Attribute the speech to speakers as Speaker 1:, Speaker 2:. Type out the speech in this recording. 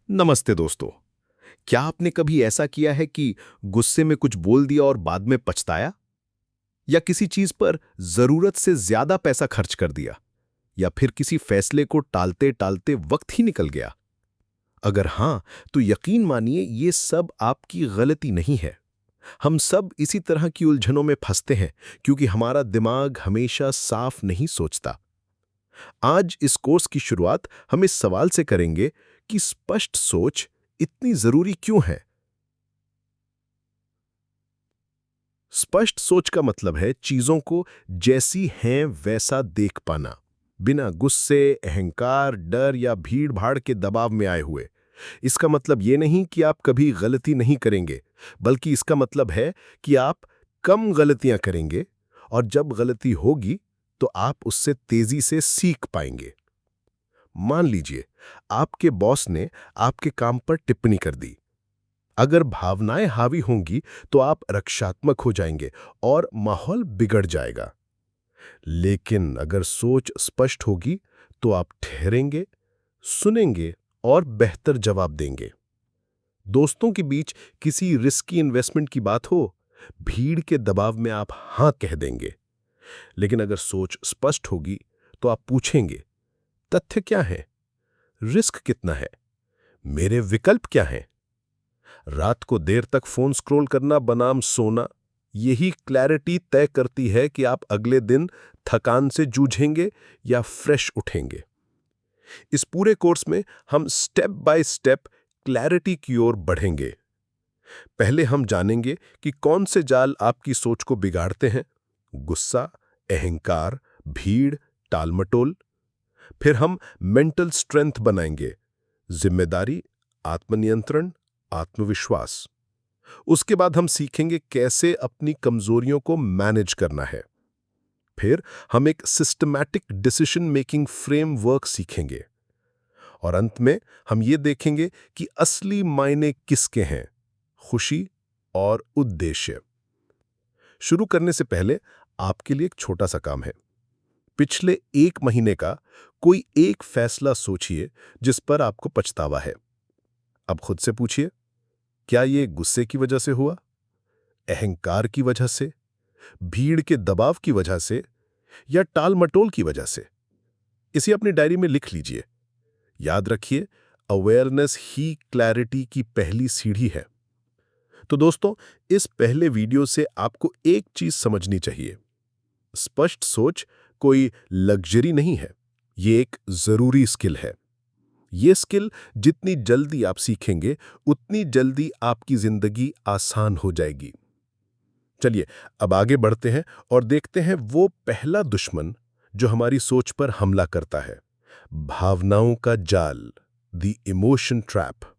Speaker 1: नमस्ते दोस्तों। क्या आपने कभी ऐसा किया है कि गुस्से में कुछ बोल दिया और बाद में पछताया? या किसी चीज पर जरूरत से ज्यादा पैसा खर्च कर दिया? या फिर किसी फैसले को टालते टालते वक्त ही निकल गया? अगर हां, तो यकीन मानिए ये सब आपकी गलती नहीं है। हम सब इसी तरह की उलझनों में फंसते हैं क्योंकि हमारा दिमाग हमेशा साफ नहीं सोचता। आज इस कोर्स की शुरुआत हम इस सवाल से करेंगे कि स्पष्ट सोच इतनी जरूरी क्यों है। स्पष्ट सोच का मतलब है चीजों को जैसी हैं वैसा देख पाना, बिना गुस्से, अहंकार, डर या भीड़ भाड़ के दबाव में आए हुए। इसका मतलब ये नहीं कि आप कभी गलती नहीं करेंगे, बल्कि इसका मतलब है कि आप कम गलतियां करेंगे, और जब गलती होगी तो आप उससे तेजी से सीख पाएंगे। मान लीजिए आपके बॉस ने आपके काम पर टिप्पणी कर दी। अगर भावनाएं हावी होंगी तो आप रक्षात्मक हो जाएंगे और माहौल बिगड़ जाएगा। लेकिन अगर सोच स्पष्ट होगी तो आप ठहरेंगे, सुनेंगे और बेहतर जवाब देंगे। दोस्तों के बीच किसी रिस्की इन्वेस्टमेंट की बात हो, भीड़ के दबाव में आप हां कह देंगे। लेकिन अगर सोच स्पष्ट होगी तो आप पूछेंगे, तथ्य क्या है, रिस्क कितना है, मेरे विकल्प क्या हैं। रात को देर तक फोन स्क्रॉल करना बनाम सोना, यही क्लैरिटी तय करती है कि आप अगले दिन थकान से जूझेंगे या फ्रेश उठेंगे। इस पूरे कोर्स में हम स्टेप बाय स्टेप क्लैरिटी की ओर बढ़ेंगे। पहले हम जानेंगे कि कौन से जाल आपकी सोच को बिगाड़ते हैं: गुस्सा, अहंकार, भीड़, टालमटोल। फिर हम मेंटल स्ट्रेंथ बनाएंगे: जिम्मेदारी, आत्मनियंत्रण, आत्मविश्वास। उसके बाद हम सीखेंगे कैसे अपनी कमजोरियों को मैनेज करना है। फिर हम एक सिस्टमैटिक डिसीजन मेकिंग फ्रेमवर्क सीखेंगे। और अंत में हम ये देखेंगे कि असली मायने किसके हैं: खुशी और उद्देश्य। शुरू करने से पहले आपके लिए एक छोटा सा काम है। पिछले 1 महीने का कोई एक फैसला सोचिए जिस पर आपको पछतावा है। अब खुद से पूछिए, क्या ये गुस्से की वजह से हुआ, अहंकार की वजह से, भीड़ के दबाव की वजह से, या टाल-मटोल की वजह से? इसे अपनी डायरी में लिख लीजिए। याद रखिए, अवेयरनेस ही क्लैरिटी की पहली सीढ़ी है। तो दोस्तों, इस पहले वीडियो से आपको एक चीज समझनी चाहिए: स्पष्ट सोच कोई लग्जरी नहीं है, ये एक जरूरी स्किल है। ये स्किल जितनी जल्दी आप सीखेंगे, उतनी जल्दी आपकी जिंदगी आसान हो जाएगी। चलिए, अब आगे बढ़ते हैं और देखते हैं वो पहला दुश्मन जो हमारी सोच पर हमला करता है: भावनाओं का जाल, द इमोशन ट्रैप।